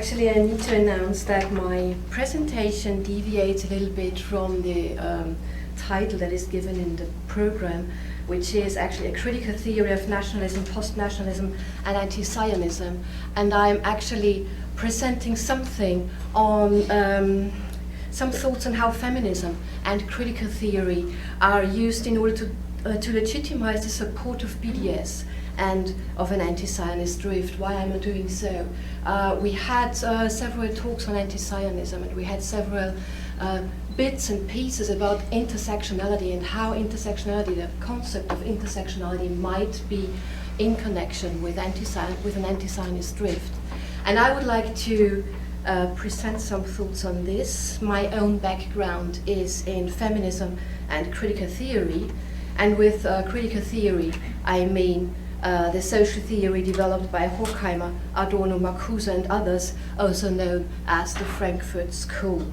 Actually, I need to announce that my presentation deviates a little bit from the title that is given in the program, which is actually a critical theory of nationalism, post-nationalism, and anti-Zionism. And I'm actually presenting something on some thoughts on how feminism and critical theory are used in order to legitimize the support of BDS and of an anti-Zionist drift. Why am I doing so? We had several talks on anti-Zionism, and we had several bits and pieces about intersectionality and how intersectionality, the concept of intersectionality, might be in connection with an anti-Zionist drift. And I would like to present some thoughts on this. My own background is in feminism and critical theory, and with critical theory I mean the social theory developed by Horkheimer, Adorno, Marcuse, and others, also known as the Frankfurt School.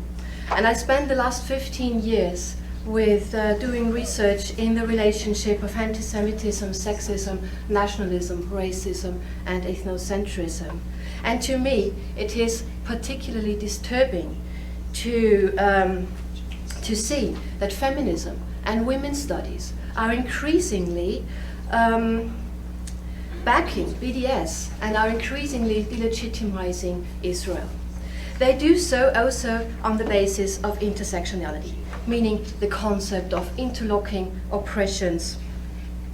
And I spent the last 15 years with doing research in the relationship of anti-Semitism, sexism, nationalism, racism, and ethnocentrism. And to me, it is particularly disturbing to see that feminism and women's studies are increasingly backing BDS and are increasingly delegitimizing Israel. They do so also on the basis of intersectionality, meaning the concept of interlocking oppressions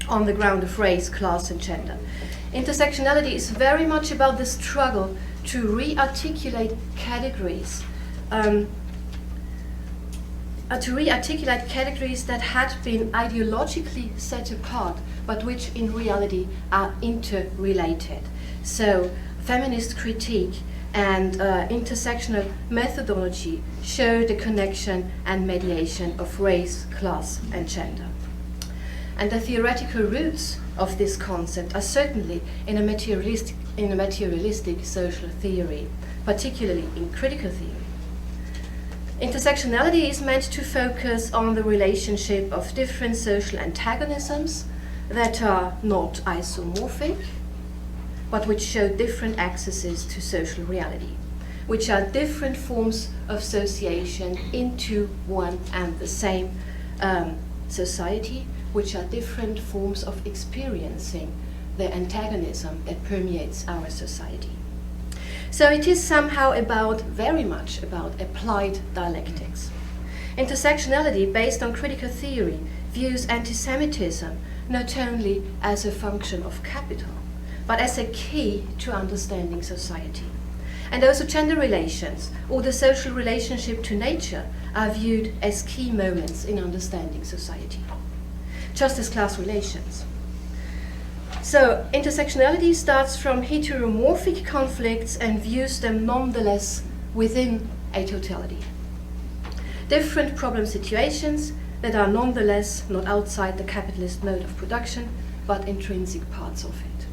on the ground of race, class, and gender. Intersectionality is very much about the struggle to re-articulate categories, that had been ideologically set apart, but which in reality are interrelated. So, feminist critique and intersectional methodology show the connection and mediation of race, class, and gender. And the theoretical roots of this concept are certainly in a materialistic social theory, particularly in critical theory. Intersectionality is meant to focus on the relationship of different social antagonisms that are not isomorphic, but which show different accesses to social reality, which are different forms of association into one and the same society, which are different forms of experiencing the antagonism that permeates our society. So it is somehow very much about applied dialectics. Intersectionality, based on critical theory, views anti-Semitism not only as a function of capital, but as a key to understanding society. And also gender relations, or the social relationship to nature, are viewed as key moments in understanding society, just as class relations. So intersectionality starts from heteromorphic conflicts and views them nonetheless within a totality. Different problem situations that are nonetheless not outside the capitalist mode of production, but intrinsic parts of it.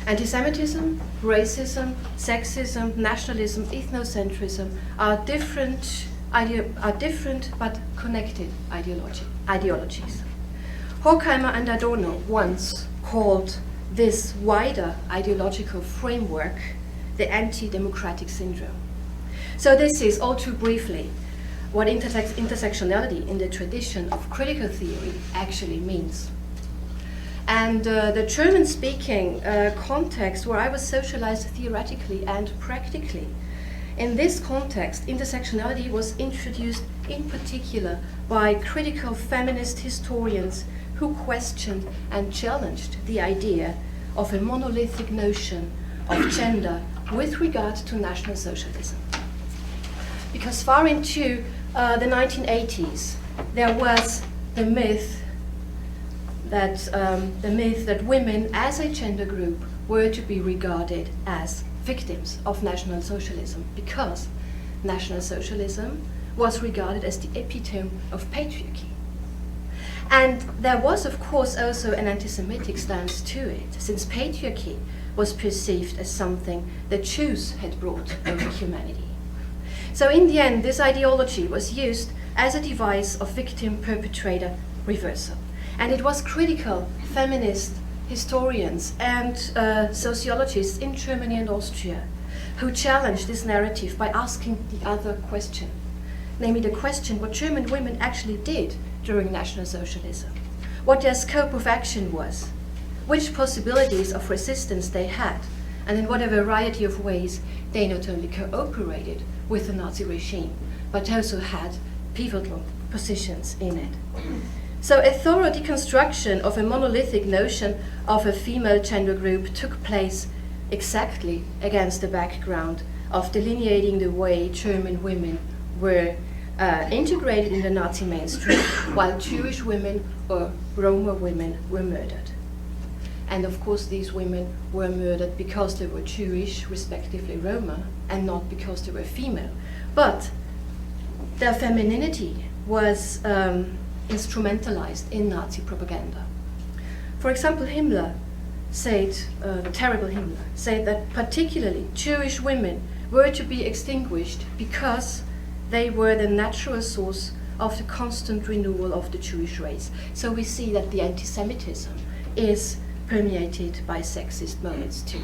Anti-Semitism, racism, sexism, nationalism, ethnocentrism are different but connected ideologies. Horkheimer and Adorno once called this wider ideological framework the anti-democratic syndrome. So this is, all too briefly, what intersectionality in the tradition of critical theory actually means. And the German-speaking context where I was socialized theoretically and practically, in this context, intersectionality was introduced in particular by critical feminist historians who questioned and challenged the idea of a monolithic notion of gender with regard to National Socialism. Because far into the 1980s, there was the myth that women as a gender group were to be regarded as victims of National Socialism, because National Socialism was regarded as the epitome of patriarchy. And there was, of course, also an anti-Semitic stance to it, since patriarchy was perceived as something that Jews had brought over humanity. So in the end, this ideology was used as a device of victim-perpetrator reversal. And it was critical feminist historians and sociologists in Germany and Austria who challenged this narrative by asking the other question, namely the question what German women actually did during National Socialism, what their scope of action was, which possibilities of resistance they had, and in what a variety of ways they not only cooperated with the Nazi regime, but also had pivotal positions in it. So a thorough deconstruction of a monolithic notion of a female gender group took place exactly against the background of delineating the way German women were integrated in the Nazi mainstream, while Jewish women or Roma women were murdered. And of course these women were murdered because they were Jewish, respectively Roma, and not because they were female. But their femininity was instrumentalized in Nazi propaganda. For example, Himmler said, the terrible Himmler, said that particularly Jewish women were to be extinguished because they were the natural source of the constant renewal of the Jewish race. So we see that the anti-Semitism is permeated by sexist motives too.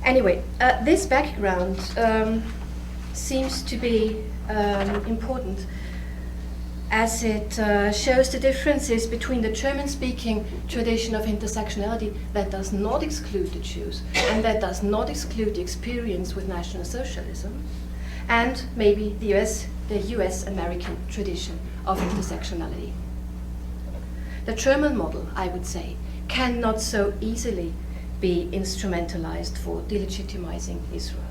Anyway, this background seems to be important as it shows the differences between the German-speaking tradition of intersectionality that does not exclude the Jews and that does not exclude the experience with National Socialism, and maybe the US-American tradition of intersectionality. The German model, I would say, cannot so easily be instrumentalized for delegitimizing Israel.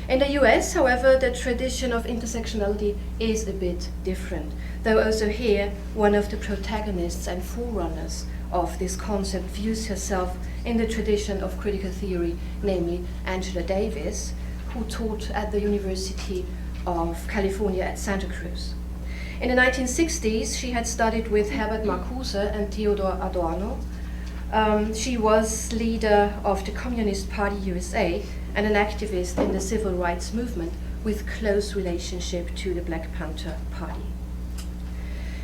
In the US, however, the tradition of intersectionality is a bit different, though also here one of the protagonists and forerunners of this concept views herself in the tradition of critical theory, namely Angela Davis, who taught at the University of California at Santa Cruz. In the 1960s, she had studied with Herbert Marcuse and Theodor Adorno. She was leader of the Communist Party USA and an activist in the civil rights movement with close relationship to the Black Panther Party.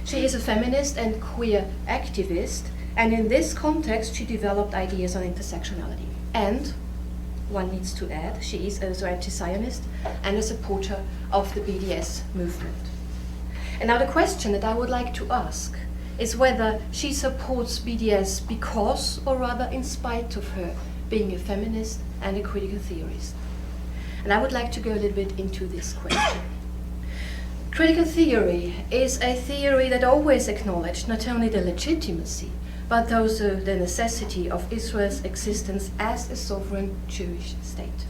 She is a feminist and queer activist, and in this context she developed ideas on intersectionality. And, one needs to add, she is also anti-Zionist and a supporter of the BDS movement. And now the question that I would like to ask is whether she supports BDS because, or rather in spite of her being a feminist and a critical theorist. And I would like to go a little bit into this question. Critical theory is a theory that always acknowledged not only the legitimacy, but also the necessity of Israel's existence as a sovereign Jewish state.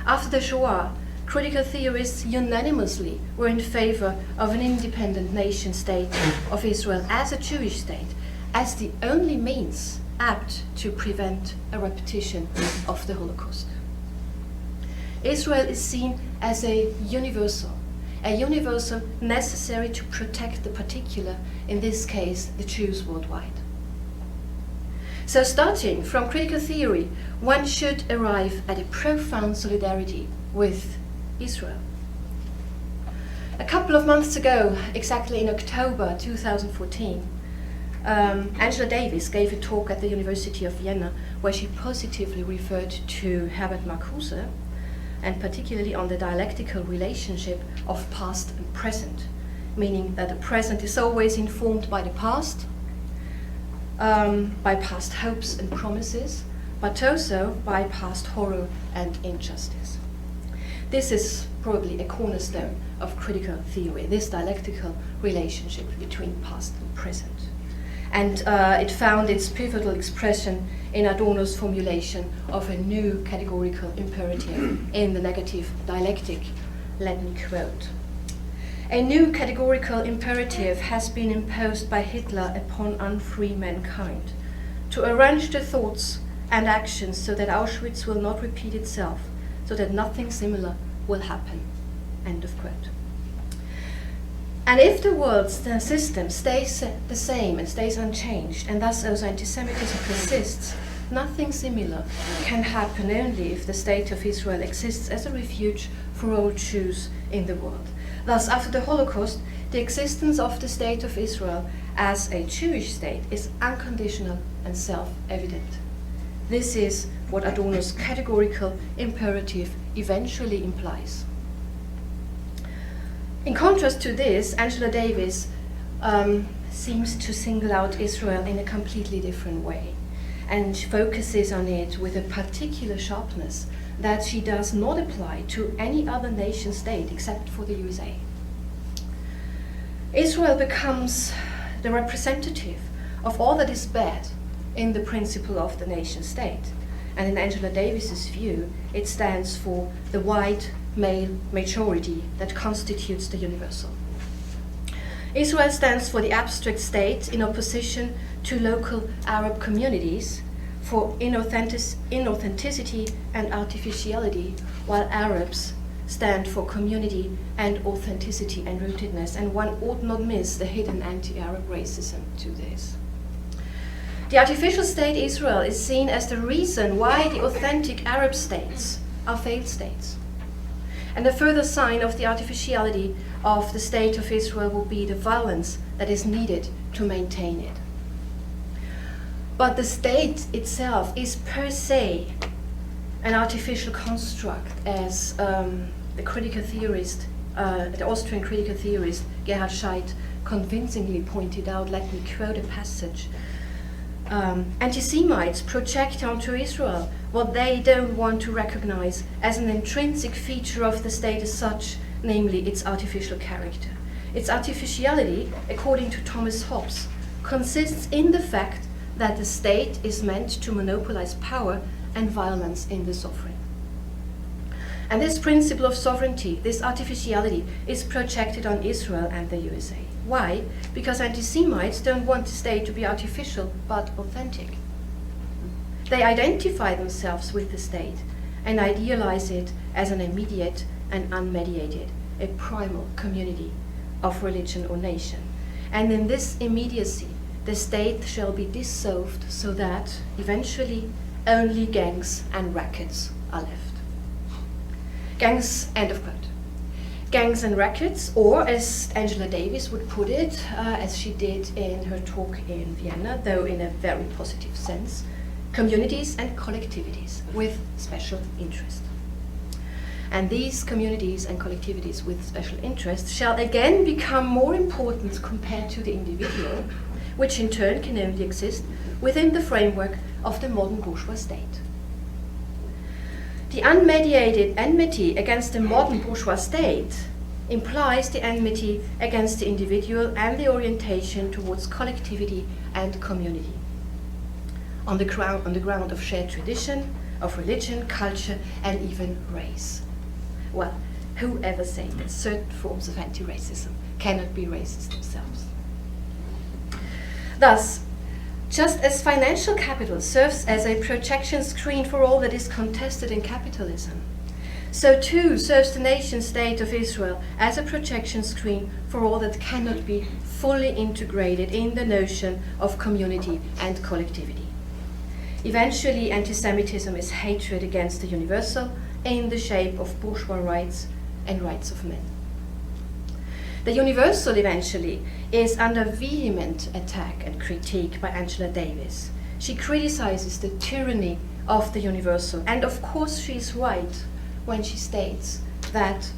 After the Shoah, critical theorists unanimously were in favor of an independent nation state of Israel as a Jewish state, as the only means apt to prevent a repetition of the Holocaust. Israel is seen as a universal necessary to protect the particular, in this case, the Jews worldwide. So starting from critical theory, one should arrive at a profound solidarity with Israel. A couple of months ago, exactly in October 2014, Angela Davis gave a talk at the University of Vienna where she positively referred to Herbert Marcuse, and particularly on the dialectical relationship of past and present, meaning that the present is always informed by the past, by past hopes and promises, but also by past horror and injustice. This is probably a cornerstone of critical theory, this dialectical relationship between past and present. And it found its pivotal expression in Adorno's formulation of a new categorical imperative in the negative dialectic. Let me quote. A new categorical imperative has been imposed by Hitler upon unfree mankind to arrange the thoughts and actions so that Auschwitz will not repeat itself, so that nothing similar will happen. End of quote. And if the world's system stays the same and stays unchanged, and thus also anti-Semitism persists, nothing similar can happen only if the state of Israel exists as a refuge for all Jews in the world. Thus, after the Holocaust, the existence of the state of Israel as a Jewish state is unconditional and self-evident. This is what Adorno's categorical imperative eventually implies. In contrast to this, Angela Davis seems to single out Israel in a completely different way, and she focuses on it with a particular sharpness that she does not apply to any other nation state except for the USA. Israel becomes the representative of all that is bad in the principle of the nation state. And in Angela Davis's view, it stands for the white male majority that constitutes the universal. Israel stands for the abstract state in opposition to local Arab communities, for inauthenticity and artificiality, while Arabs stand for community and authenticity and rootedness, and one ought not miss the hidden anti-Arab racism to this. The artificial state Israel is seen as the reason why the authentic Arab states are failed states. And a further sign of the artificiality of the state of Israel will be the violence that is needed to maintain it. But the state itself is per se an artificial construct, as the critical theorist, the Austrian critical theorist Gerhard Scheidt convincingly pointed out. Let me quote a passage. Anti-Semites project onto Israel what they don't want to recognize as an intrinsic feature of the state as such, namely its artificial character. Its artificiality, according to Thomas Hobbes, consists in the fact that the state is meant to monopolize power and violence in the sovereign. And this principle of sovereignty, this artificiality, is projected on Israel and the USA. Why? Because anti-Semites don't want the state to be artificial but authentic. They identify themselves with the state and idealize it as an immediate and unmediated, a primal community of religion or nation. And in this immediacy, the state shall be dissolved so that eventually only gangs and rackets are left. Gangs, end of quote. Gangs and rackets, or as Angela Davis would put it, as she did in her talk in Vienna, though in a very positive sense, communities and collectivities with special interest. And these communities and collectivities with special interest shall again become more important compared to the individual, which in turn can only exist within the framework of the modern bourgeois state. The unmediated enmity against the modern bourgeois state implies the enmity against the individual and the orientation towards collectivity and community, on the ground of shared tradition, of religion, culture, and even race. Well, whoever said that certain forms of anti-racism cannot be racist themselves? Thus, just as financial capital serves as a projection screen for all that is contested in capitalism, so too serves the nation-state of Israel as a projection screen for all that cannot be fully integrated in the notion of community and collectivity. Eventually, anti-Semitism is hatred against the universal in the shape of bourgeois rights and rights of men. The universal eventually is under vehement attack and critique by Angela Davis. She criticizes the tyranny of the universal, and of course she is right when she states that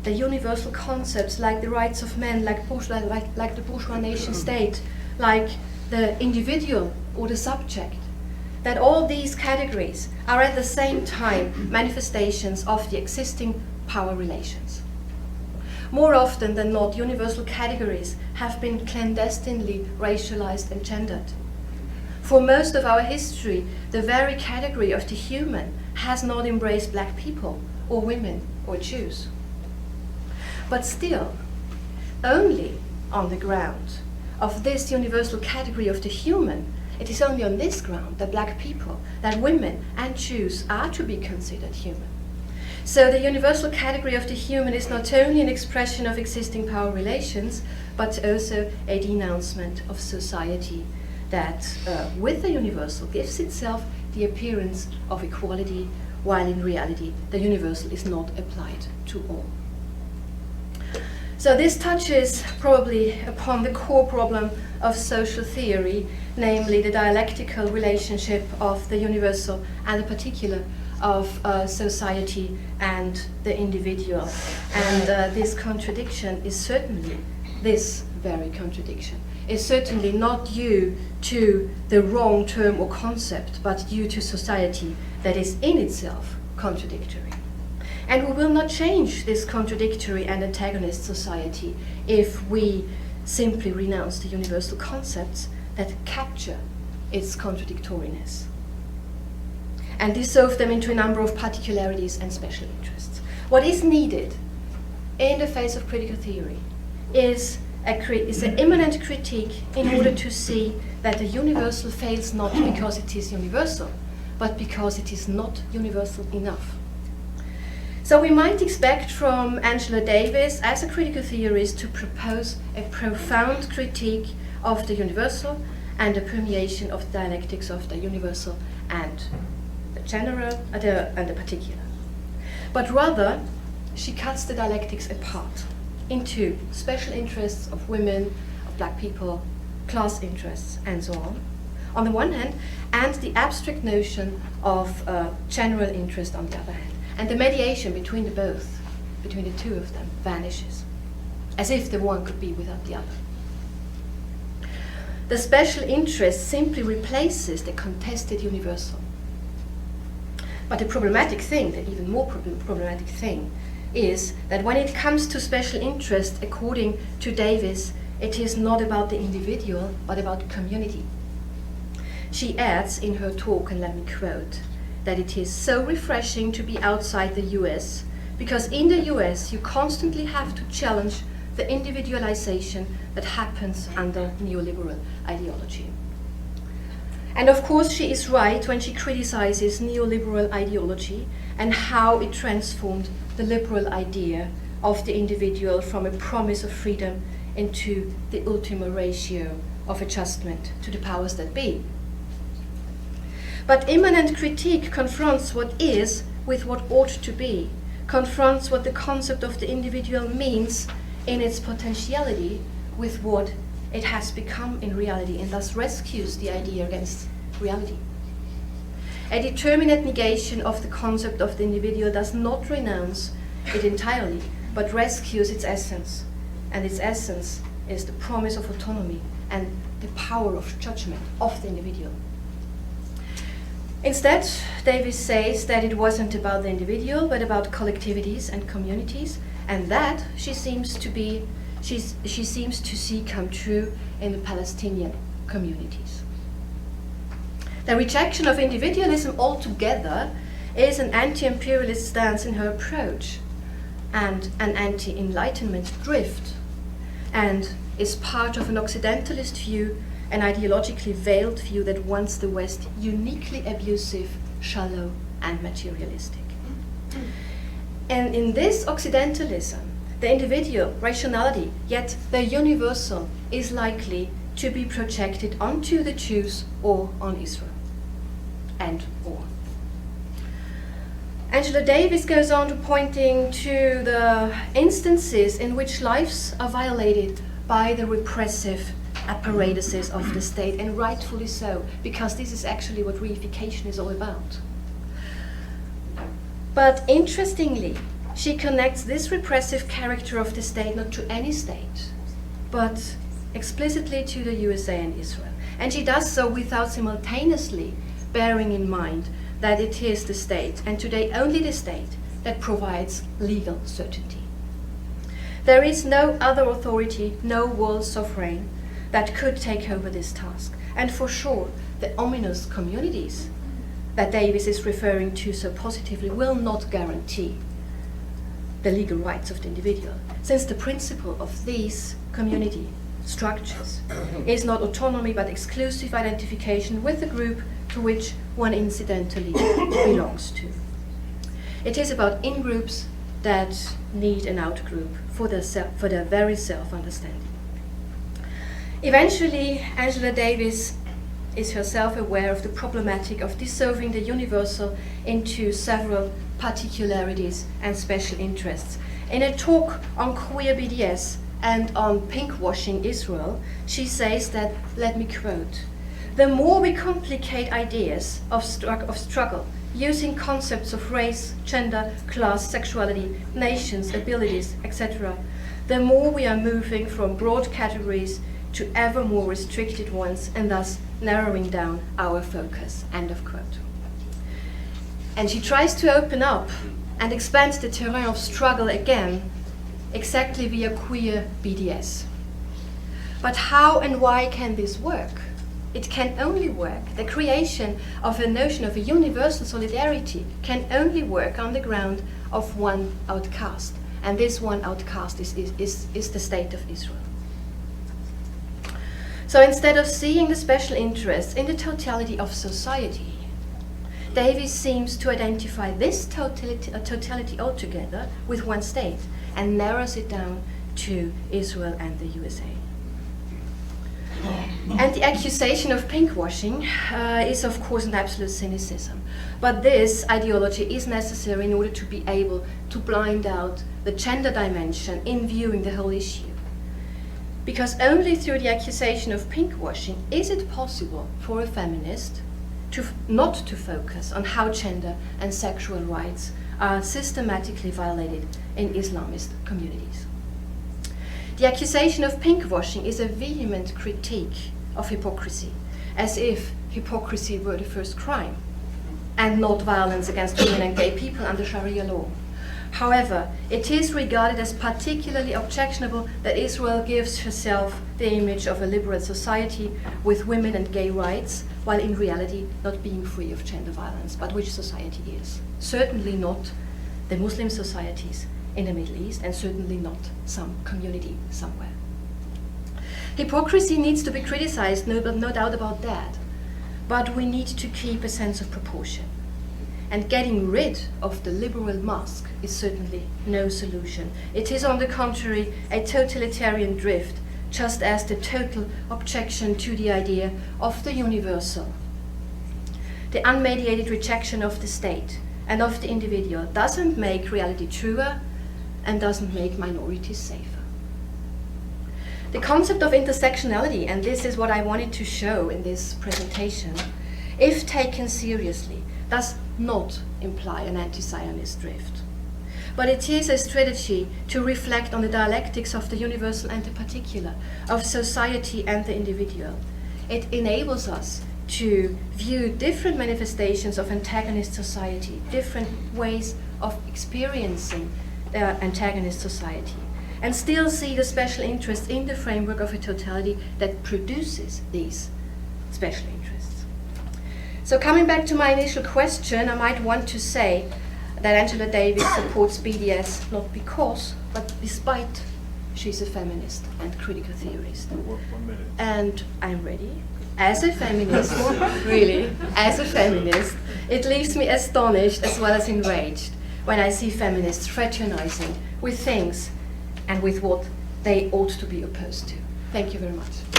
the universal concepts like the rights of men, like the bourgeois nation state, like the individual or the subject, that all these categories are at the same time manifestations of the existing power relations. More often than not, universal categories have been clandestinely racialized and gendered. For most of our history, the very category of the human has not embraced black people, or women, or Jews. But still, only on the ground of this universal category of the human, it is only on this ground that black people, that women and Jews are to be considered human. So the universal category of the human is not only an expression of existing power relations, but also a denouncement of society that, with the universal, gives itself the appearance of equality, while in reality the universal is not applied to all. So this touches probably upon the core problem of social theory, namely the dialectical relationship of the universal and the particular, of society and the individual. And this contradiction is certainly, this very contradiction, is certainly not due to the wrong term or concept, but due to society that is in itself contradictory. And we will not change this contradictory and antagonist society if we simply renounce the universal concepts that capture its contradictoriness and dissolve them into a number of particularities and special interests. What is needed in the face of critical theory is an immanent critique in order to see that the universal fails not because it is universal, but because it is not universal enough. So we might expect from Angela Davis, as a critical theorist, to propose a profound critique of the universal and a permeation of the dialectics of the universal and the general and the particular. But rather, she cuts the dialectics apart into special interests of women, of black people, class interests, and so on the one hand, and the abstract notion of general interest on the other hand. And the mediation between the both, between the two of them, vanishes, as if the one could be without the other. The special interest simply replaces the contested universal. But the problematic thing, the even more problematic thing, is that when it comes to special interest, according to Davis, it is not about the individual, but about community. She adds in her talk, and let me quote, that it is so refreshing to be outside the US, because in the US you constantly have to challenge the individualization that happens under neoliberal ideology. And of course she is right when she criticizes neoliberal ideology and how it transformed the liberal idea of the individual from a promise of freedom into the ultima ratio of adjustment to the powers that be. But immanent critique confronts what is with what ought to be, confronts what the concept of the individual means in its potentiality with what it has become in reality, and thus rescues the idea against reality. A determinate negation of the concept of the individual does not renounce it entirely, but rescues its essence, and its essence is the promise of autonomy and the power of judgment of the individual. Instead, Davis says that it wasn't about the individual, but about collectivities and communities, and that she seems to see come true in the Palestinian communities. The rejection of individualism altogether is an anti-imperialist stance in her approach and an anti-enlightenment drift, and is part of an Occidentalist view, an ideologically veiled view that wants the West uniquely abusive, shallow, and materialistic. And in this Occidentalism, the individual, rationality, yet the universal, is likely to be projected onto the Jews or on Israel. And or. Angela Davis goes on to pointing to the instances in which lives are violated by the repressive apparatuses of the state, and rightfully so, because this is actually what reification is all about. But interestingly, she connects this repressive character of the state not to any state, but explicitly to the USA and Israel. And she does so without simultaneously bearing in mind that it is the state, and today only the state, that provides legal certainty. There is no other authority, no world sovereign, that could take over this task. And for sure, the ominous communities that Davis is referring to so positively will not guarantee the legal rights of the individual, since the principle of these community structures is not autonomy but exclusive identification with the group to which one incidentally belongs to. It is about in-groups that need an out-group for their very self-understanding. Eventually, Angela Davis is herself aware of the problematic of dissolving the universal into several particularities and special interests. In a talk on queer BDS, and on pinkwashing Israel, she says that, let me quote, "The more we complicate ideas of struggle, using concepts of race, gender, class, sexuality, nations, abilities, etc., the more we are moving from broad categories to ever more restricted ones, and thus narrowing down our focus," end of quote. And she tries to open up and expand the terrain of struggle again, exactly via queer BDS. But how and why can this work? It can only work, the creation of a notion of a universal solidarity can only work on the ground of one outcast. And this one outcast is the state of Israel. So instead of seeing the special interests in the totality of society, Davies seems to identify this totality altogether with one state and narrows it down to Israel and the USA. And the accusation of pinkwashing is of course an absolute cynicism. But this ideology is necessary in order to be able to blind out the gender dimension in viewing the whole issue. Because only through the accusation of pinkwashing is it possible for a feminist not to focus on how gender and sexual rights are systematically violated in Islamist communities. The accusation of pinkwashing is a vehement critique of hypocrisy, as if hypocrisy were the first crime, and not violence against women and gay people under Sharia law. However, it is regarded as particularly objectionable that Israel gives herself the image of a liberal society with women and gay rights, while in reality not being free of gender violence. But which society is? Certainly not the Muslim societies in the Middle East, and certainly not some community somewhere. Hypocrisy needs to be criticized, no doubt about that, but we need to keep a sense of proportion. And getting rid of the liberal mask is certainly no solution. It is, on the contrary, a totalitarian drift, just as the total objection to the idea of the universal. The unmediated rejection of the state and of the individual doesn't make reality truer and doesn't make minorities safer. The concept of intersectionality, and this is what I wanted to show in this presentation, if taken seriously, does not imply an anti-Zionist drift. But it is a strategy to reflect on the dialectics of the universal and the particular, of society and the individual. It enables us to view different manifestations of antagonist society, different ways of experiencing the antagonist society, and still see the special interest in the framework of a totality that produces these special interests. So coming back to my initial question, I might want to say that Angela Davis supports BDS not because, but despite she's a feminist and critical theorist. 1 minute. And I'm ready. As a feminist, really, as a feminist, it leaves me astonished as well as enraged when I see feminists fraternizing with things and with what they ought to be opposed to. Thank you very much.